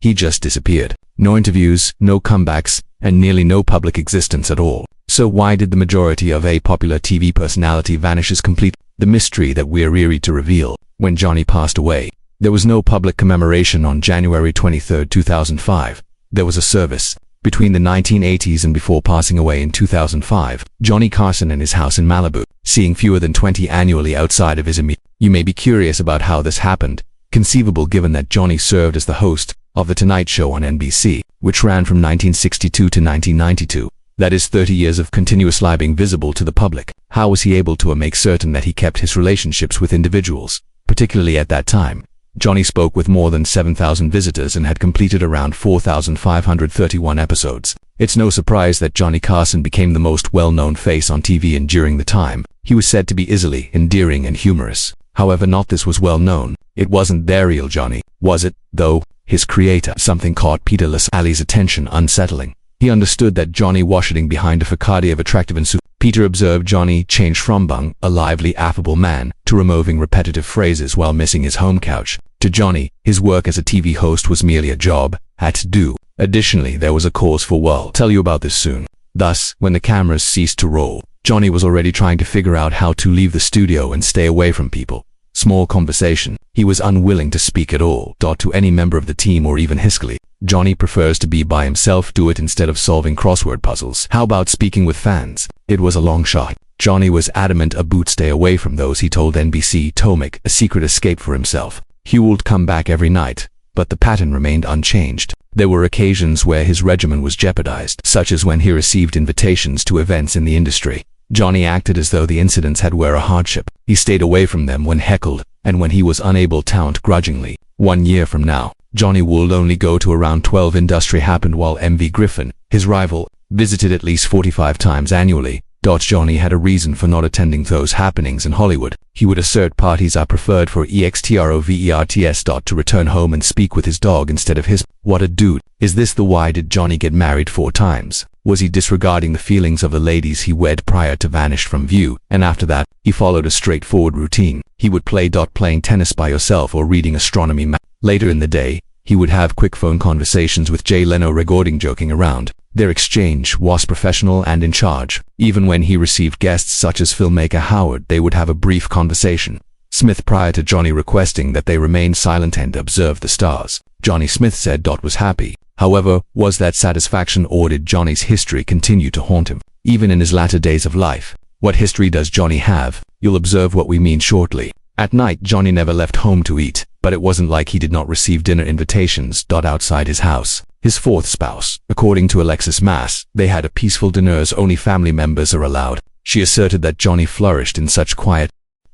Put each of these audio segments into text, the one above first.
he just disappeared. No interviews, no comebacks, and nearly no public existence at all. So why did the majority of a popular TV personality vanishes completely? The mystery that we're eerie to reveal. When Johnny passed away, there was no public commemoration on January 23, 2005. There was a service. Between the 1980s and before passing away in 2005, Johnny Carson in his house in Malibu, seeing fewer than 20 annually outside of his immediate. You may be curious about how this happened. Conceivable given that Johnny served as the host of The Tonight Show on NBC, which ran from 1962 to 1992. That is 30 years of continuous lie being visible to the public. How was he able to make certain that he kept his relationships with individuals, particularly at that time? Johnny spoke with more than 7,000 visitors and had completed around 4,531 episodes. It's no surprise that Johnny Carson became the most well-known face on TV, and during the time, he was said to be easily endearing and humorous. However, not this was well known. It wasn't their real Johnny, was it, though? His creator. Something caught Peter Lassalle's attention, unsettling. He understood that Johnny was hiding behind a facade of attractive and Peter observed Johnny change from being a lively, affable man to removing repetitive phrases while missing his home couch. To Johnny, his work as a TV host was merely a job, had to do. Additionally, there was a cause for I'll tell you about this soon. Thus, when the cameras ceased to roll, Johnny was already trying to figure out how to leave the studio and stay away from people. Small conversation. He was unwilling to speak at all, to any member of the team or even Hiskely. Johnny prefers to be by himself, do it instead of solving crossword puzzles. How about speaking with fans? It was a long shot. Johnny was adamant about stay away from those. He told NBC to make a secret escape for himself. He would come back every night, but the pattern remained unchanged. There were occasions where his regimen was jeopardized, such as when he received invitations to events in the industry. Johnny acted as though the incidents were a hardship. He stayed away from them when heckled, and when he was unable to grudgingly. 1 year from now, Johnny would only go to around 12 industry happened, while MV Griffin, his rival, visited at least 45 times annually. Johnny had a reason for not attending those happenings in Hollywood. He would assert parties are preferred for extroverts. To return home and speak with his dog instead of his. What a dude. Is this the why did Johnny get married 4 times? Was he disregarding the feelings of the ladies he wed prior to vanished from view, and after that, he followed a straightforward routine? He would playing tennis by yourself or reading astronomy. Later in the day, he would have quick phone conversations with Jay Leno recording joking around. Their exchange was professional and in charge. Even when he received guests such as filmmaker Howard, they would have a brief conversation. Smith prior to Johnny requesting that they remain silent and observe the stars. Johnny Smith said was happy. However, was that satisfaction, or did Johnny's history continue to haunt him, even in his latter days of life? What history does Johnny have? You'll observe what we mean shortly. At night, Johnny never left home to eat, but it wasn't like he did not receive dinner invitations outside his house. His 4th spouse, according to Alexis Mass, they had a peaceful dinners only family members are allowed. She asserted that Johnny flourished in such quiet.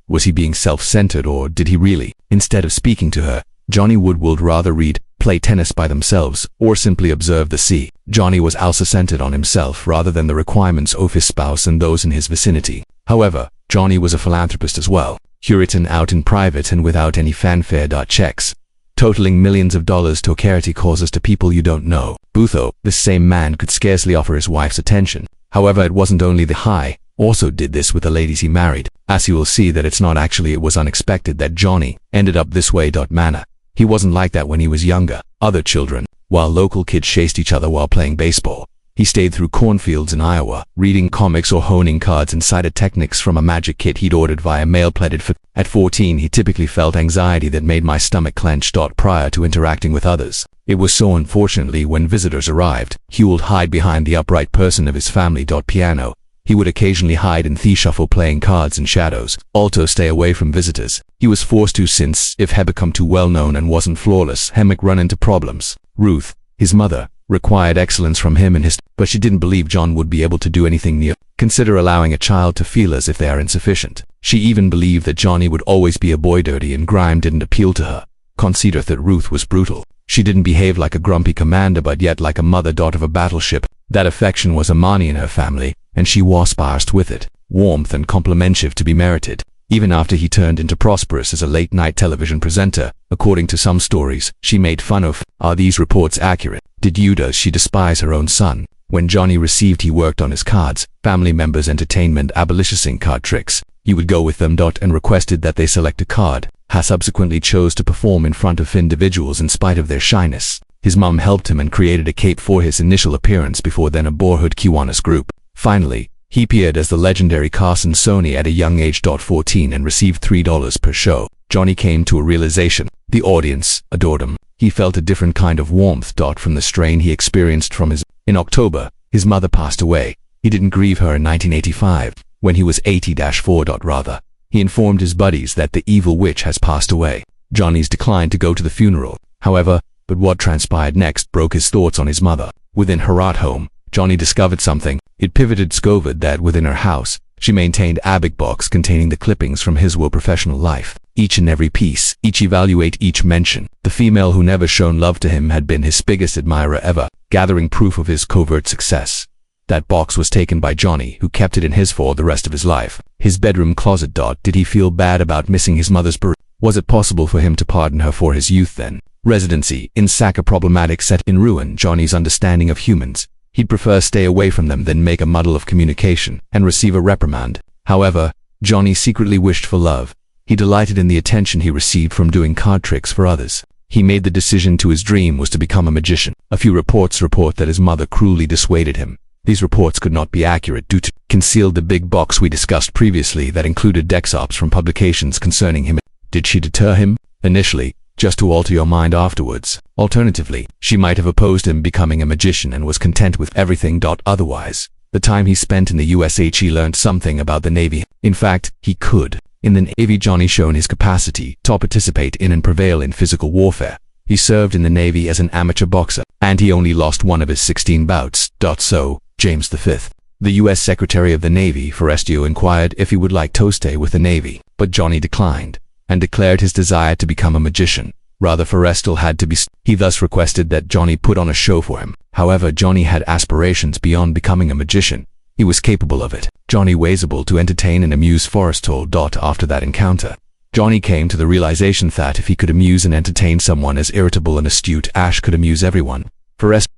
Was he being self-centered, or did he really? Instead of speaking to her, Johnny would rather read, play tennis by themselves, or simply observe the sea. Johnny was also centered on himself rather than the requirements of his spouse and those in his vicinity. However, Johnny was a philanthropist as well. Written out in private and without any fanfare. Checks totaling millions of dollars to charity causes to people you don't know. Butho, this same man could scarcely offer his wife's attention. However, it wasn't only the high, also did this with the ladies he married. As you will see that it's not actually, it was unexpected that Johnny ended up this way. Manner. He wasn't like that when he was younger. Other children, while local kids chased each other while playing baseball, he stayed through cornfields in Iowa, reading comics or honing cards and cited techniques from a magic kit he'd ordered via mail. Pleaded for. At 14, he typically felt anxiety that made my stomach clench. Prior to interacting with others, it was so unfortunately when visitors arrived, he would hide behind the upright person of his family. Piano. He would occasionally hide in the shuffle playing cards in shadows. Also stay away from visitors. He was forced to, since if he become too well known and wasn't flawless, he might run into problems. Ruth, his mother, required excellence from him and his, but she didn't believe John would be able to do anything new. Consider allowing a child to feel as if they are insufficient. She even believed that Johnny would always be a boy. Dirty and grime didn't appeal to her. Consider that Ruth was brutal. She didn't behave like a grumpy commander but yet like a mother of a battleship. That affection was a money in her family, and she was sparse with it. Warmth and complimentship to be merited. Even after he turned into prosperous as a late-night television presenter, according to some stories, she made fun of. Are these reports accurate? Does she despise her own son? When Johnny received, he worked on his cards, family members' entertainment abolishing card tricks. He would go with them. And requested that they select a card. Subsequently chose to perform in front of individuals in spite of their shyness. His mum helped him and created a cape for his initial appearance before then a boyhood Kiwanis group. Finally, he appeared as the legendary Carson Sony at a young age. 14 and received $3 per show. Johnny came to a realization. The audience adored him. He felt a different kind of warmth. From the strain he experienced from his... In October, his mother passed away. He didn't grieve her in 1985, when he was 80-4. Rather, he informed his buddies that the evil witch has passed away. Johnny's declined to go to the funeral, however, but what transpired next broke his thoughts on his mother. Within her art home, Johnny discovered something. It pivoted discovered that within her house, she maintained a big box containing the clippings from his professional life. Each and every piece, each evaluate, each mention. The female who never shown love to him had been his biggest admirer ever, gathering proof of his covert success. That box was taken by Johnny, who kept it in his for the rest of his life. His bedroom closet. Did he feel bad about missing his mother's burial? Was it possible for him to pardon her for his youth then? Residency in Saka problematic set in ruin Johnny's understanding of humans. He'd prefer stay away from them than make a muddle of communication and receive a reprimand. However, Johnny secretly wished for love. He delighted in the attention he received from doing card tricks for others. He made the decision to his dream was to become a magician. A few reports report that his mother cruelly dissuaded him. These reports could not be accurate due to concealed the big box we discussed previously that included excerpts from publications concerning him. Did she deter him? Initially, just to alter your mind afterwards. Alternatively, she might have opposed him becoming a magician and was content with everything. Otherwise, the time he spent in the USH he learned something about the Navy. In fact, he could. In the Navy, Johnny shown his capacity to participate in and prevail in physical warfare. He served in the Navy as an amateur boxer, and he only lost one of his 16 bouts. So, James V, the U.S. Secretary of the Navy, Forestio inquired if he would like to stay with the Navy, but Johnny declined, and declared his desire to become a magician. Rather, Forrestal had to be... He thus requested that Johnny put on a show for him. However, Johnny had aspirations beyond becoming a magician. He was capable of it. Johnny was able to entertain and amuse Forrestal. After that encounter, Johnny came to the realization that if he could amuse and entertain someone as irritable and astute Ash could amuse everyone, Forrestal...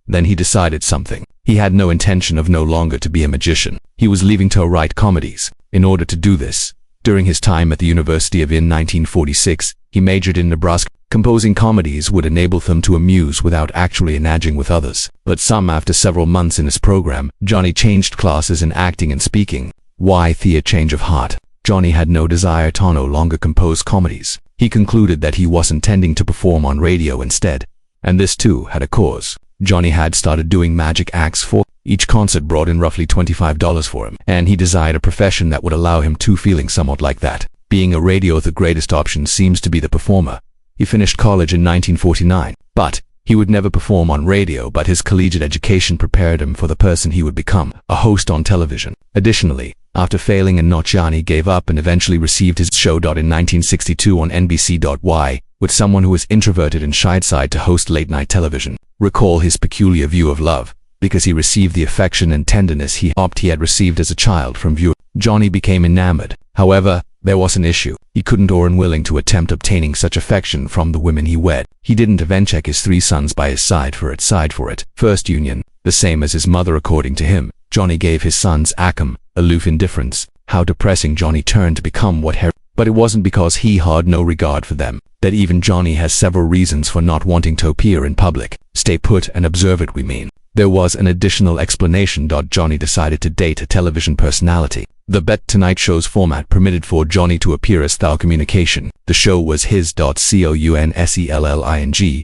Then he decided something. He had no intention of no longer to be a magician. He was leaving to write comedies. In order to do this, during his time at the University of in 1946, he majored in Nebraska. Composing comedies would enable them to amuse without actually engaging with others. But after several months in his program, Johnny changed classes in acting and speaking. Why the change of heart? Johnny had no desire to no longer compose comedies. He concluded that he was intending to perform on radio instead. And this too had a cause. Johnny had started doing magic acts for each concert brought in roughly $25 for him, and he desired a profession that would allow him to feeling somewhat like that. Being a radio, the greatest option seems to be the performer. He finished college in 1949, but he would never perform on radio, but his collegiate education prepared him for the person he would become, a host on television. Additionally, after failing and not, Johnny gave up and eventually received his show. In 1962 on NBC. With someone who was introverted and shy side to host late-night television. Recall his peculiar view of love, because he received the affection and tenderness he had received as a child from viewers. Johnny became enamored. However, there was an issue. He couldn't or unwilling to attempt obtaining such affection from the women he wed. He didn't even check his 3 sons by his side for it. First union, the same as his mother according to him. Johnny gave his sons Acom, aloof indifference. How depressing. Johnny turned to become what but it wasn't because he had no regard for them. That even Johnny has several reasons for not wanting to appear in public. Stay put and observe it, we mean. There was an additional explanation. Johnny decided to date a television personality. The Bet Tonight show's format permitted for Johnny to appear as thou communication. The show was his counselling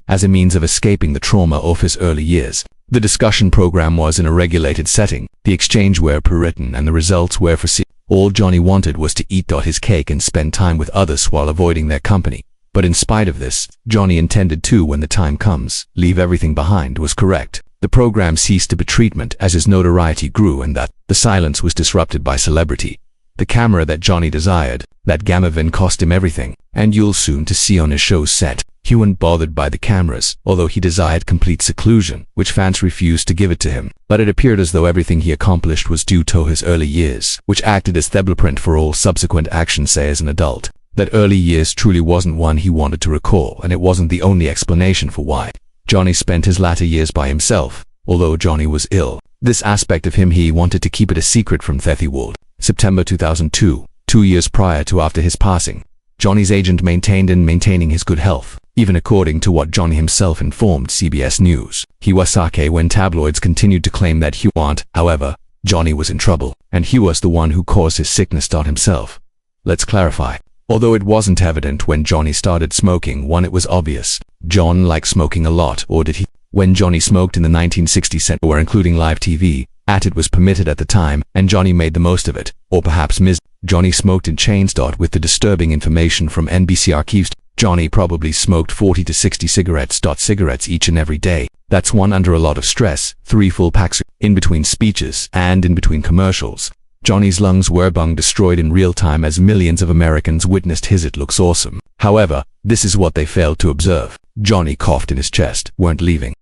as a means of escaping the trauma of his early years. The discussion program was in a regulated setting. The exchange were per-written and the results were foreseen. All Johnny wanted was to eat his cake and spend time with others while avoiding their company. But in spite of this, Johnny intended to, when the time comes, leave everything behind. Was correct. The program ceased to be treatment as his notoriety grew, and that the silence was disrupted by celebrity. The camera that Johnny desired, that Gamovin cost him everything, and you'll soon to see on his show's set. He wasn't bothered by the cameras, although he desired complete seclusion, which fans refused to give it to him. But it appeared as though everything he accomplished was due to his early years, which acted as the blueprint for all subsequent actions. Say as an adult, that early years truly wasn't one he wanted to recall, and it wasn't the only explanation for why Johnny spent his latter years by himself. Although Johnny was ill, this aspect of him he wanted to keep it a secret from the world. September 2002, 2 years prior to after his passing, Johnny's agent maintaining his good health. even according to what Johnny himself informed CBS News. He was sake when tabloids continued to claim that he wasn't. However, Johnny was in trouble, and he was the one who caused his sickness himself. Let's clarify. Although it wasn't evident when Johnny started smoking, it was obvious. John liked smoking a lot, or did he? When Johnny smoked in the 1960s or including live TV, it was permitted at the time, and Johnny made the most of it. Or perhaps Johnny smoked in chains. With the disturbing information from NBC archives, Johnny probably smoked 40 to 60 cigarettes each and every day. That's one under a lot of stress, 3 full packs, in between speeches, and in between commercials. Johnny's lungs were being destroyed in real time as millions of Americans witnessed his "It looks awesome." However, this is what they failed to observe. Johnny coughed in his chest, weren't leaving.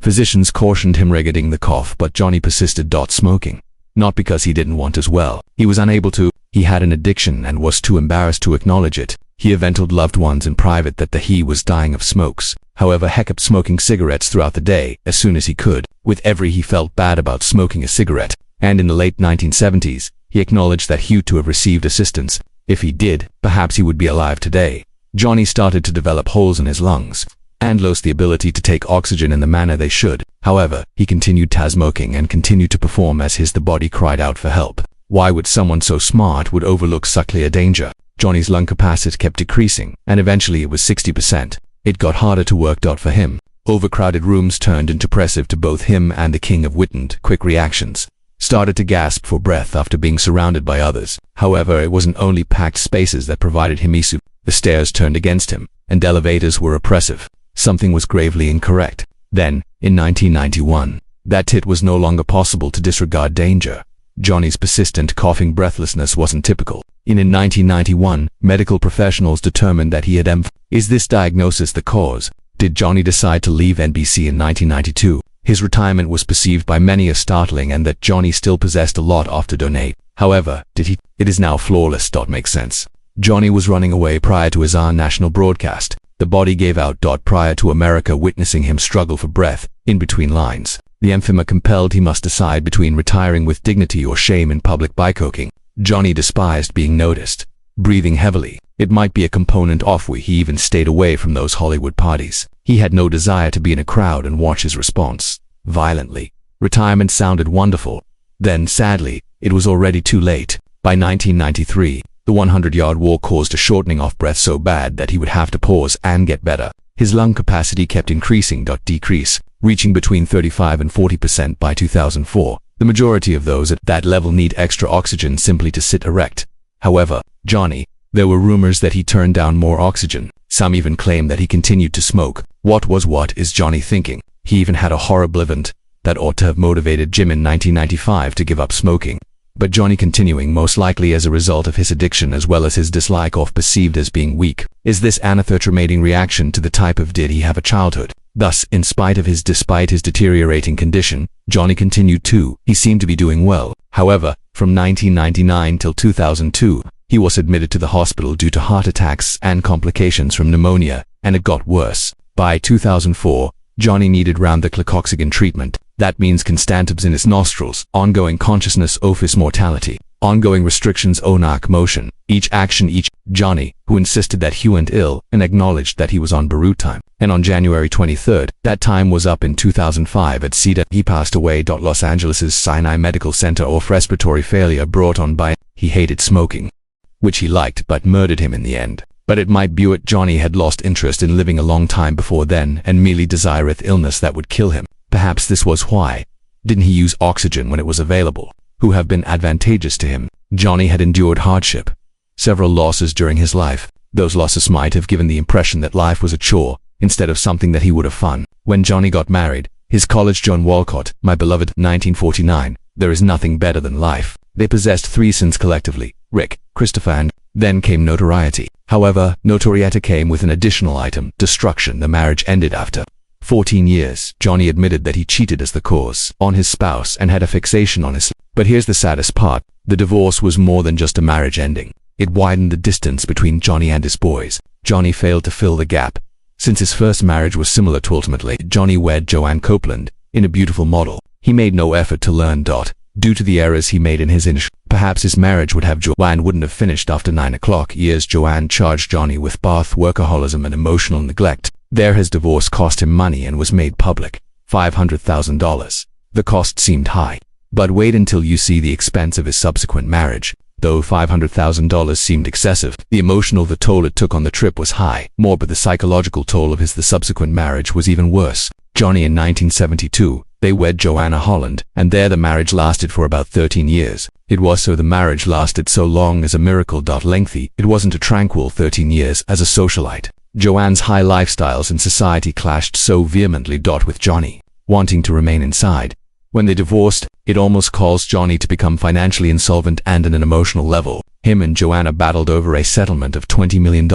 Physicians cautioned him regarding the cough, but Johnny persisted. Smoking. Not because he didn't want as well. He was unable to. He had an addiction and was too embarrassed to acknowledge it. He even told loved ones in private that he was dying of smokes. However, he kept smoking cigarettes throughout the day, as soon as he could. He felt bad about smoking a cigarette. And in the late 1970s, he acknowledged that he ought to have received assistance. If he did, perhaps he would be alive today. Johnny started to develop holes in his lungs and lost the ability to take oxygen in the manner they should. However, he continued smoking and continued to perform as the body cried out for help. Why would someone so smart would overlook such clear danger? Johnny's lung capacity kept decreasing, and eventually it was 60%. It got harder to work. For him, overcrowded rooms turned into oppressive to both him and the king of witnessed quick reactions. Started to gasp for breath after being surrounded by others. However, it wasn't only packed spaces that provided him ease. The stairs turned against him, and elevators were oppressive. Something was gravely incorrect. Then, in 1991, it was no longer possible to disregard danger. Johnny's persistent coughing breathlessness wasn't typical. In 1991, medical professionals determined that he had MS. Is this diagnosis the cause? Did Johnny decide to leave NBC in 1992? His retirement was perceived by many as startling, and that Johnny still possessed a lot to donate. However, did he? It is now flawless. Makes sense. Johnny was running away prior to his national broadcast. The body gave out. Prior to America witnessing him struggle for breath, in between lines. The emphysema compelled he must decide between retiring with dignity or shame in public by coking. Johnny despised being noticed. Breathing heavily. It might be a component of why he even stayed away from those Hollywood parties. He had no desire to be in a crowd and watch his response. Violently. Retirement sounded wonderful. Then, sadly, it was already too late. By 1993, the 100-yard walk caused a shortening of breath so bad that he would have to pause and get better. His lung capacity kept increasing. Decrease, reaching between 35 and 40% by 2004. The majority of those at that level need extra oxygen simply to sit erect. However, Johnny, there were rumors that he turned down more oxygen. Some even claimed that he continued to smoke. What is Johnny thinking? He even had a horrible event that ought to have motivated Jim in 1995 to give up smoking. But Johnny continuing, most likely as a result of his addiction as well as his dislike of perceived as being weak. Is this an automatic reaction to the type of did he have a childhood? Thus, despite his deteriorating condition, Johnny continued to. He seemed to be doing well. However, from 1999 till 2002, he was admitted to the hospital due to heart attacks and complications from pneumonia, and it got worse. By 2004, Johnny needed round-the-clock oxygen treatment. That means constant in his nostrils, ongoing consciousness of his mortality, ongoing restrictions on motion, each action. Johnny, who insisted that he went ill and acknowledged that he was on Beirut time. And on January 23rd, that time was up in 2005 at CEDA. He passed away. Los Angeles' Sinai Medical Center of respiratory failure brought on by he hated smoking, which he liked but murdered him in the end. But it might be that Johnny had lost interest in living a long time before then and merely desireth illness that would kill him. Perhaps this was why. Didn't he use oxygen when it was available? Who have been advantageous to him? Johnny had endured hardship. Several losses during his life. Those losses might have given the impression that life was a chore, instead of something that he would have fun. When Johnny got married, his college John Walcott, my beloved, 1949, there is nothing better than life. They possessed 3 sons collectively, Rick, Christopher, and then came notoriety. However, notoriety came with an additional item, destruction. The marriage ended after 14 years. Johnny admitted that he cheated as the cause on his spouse and had a fixation on his. But here's the saddest part. The divorce was more than just a marriage ending. It widened the distance between Johnny and his boys. Johnny failed to fill the gap. Since his first marriage was similar to ultimately, Johnny wed Joanne Copeland, in a beautiful model. He made no effort to learn. Due to the errors he made in his initial, perhaps his marriage would have Joanne wouldn't have finished after 9 o'clock years. Joanne charged Johnny with both workaholism and emotional neglect. There his divorce cost him money and was made public. $500,000. The cost seemed high. But wait until you see the expense of his subsequent marriage. Though $500,000 seemed excessive, the emotional toll it took on the trip was high. But the psychological toll of the subsequent marriage was even worse. Johnny in 1972, they wed Joanna Holland, and there the marriage lasted for about 13 years. It was so the marriage lasted so long as a miracle. Lengthy, it wasn't a tranquil 13 years as a socialite. Joanne's high lifestyles in society clashed so vehemently. With Johnny wanting to remain inside. When they divorced, it almost caused Johnny to become financially insolvent, and on an emotional level, him and Joanna battled over a settlement of $20 million.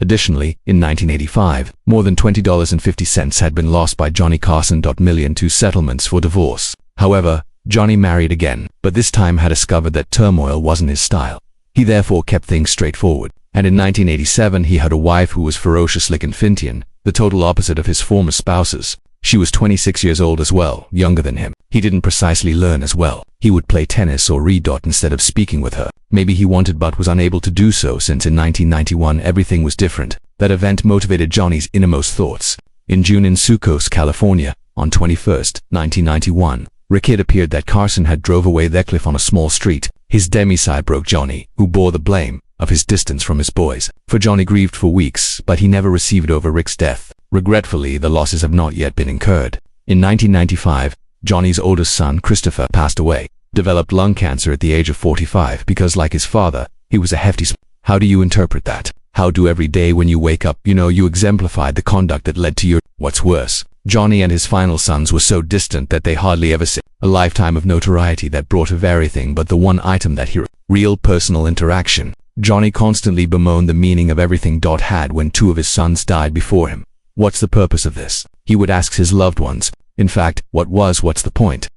Additionally, in 1985, more than $20.50 had been lost by Johnny Carson. Million to settlements for divorce. However, Johnny married again, but this time had discovered that turmoil wasn't his style. He therefore kept things straightforward, and in 1987 he had a wife who was ferocious like Fintian, the total opposite of his former spouses. She was 26 years old as well, younger than him. He didn't precisely learn as well. He would play tennis or read. Instead of speaking with her. Maybe he wanted but was unable to do so, since in 1991 everything was different. That event motivated Johnny's innermost thoughts. In June in Sucos, California, on 21st, 1991, it appeared that Carson had drove away their cliff on a small street. His democide broke Johnny, who bore the blame of his distance from his boys. For Johnny grieved for weeks, but he never received over Rick's death. Regretfully, the losses have not yet been incurred. In 1995, Johnny's oldest son, Christopher, passed away, developed lung cancer at the age of 45 because, like his father, he was a hefty How do you interpret that? How do every day when you wake up, you exemplified the conduct that led to your... What's worse, Johnny and his final sons were so distant that they hardly ever say. A lifetime of notoriety that brought of everything but the one item that he... Real personal interaction. Johnny constantly bemoaned the meaning of everything. Had when two of his sons died before him. What's the purpose of this? He would ask his loved ones. In fact, what's the point?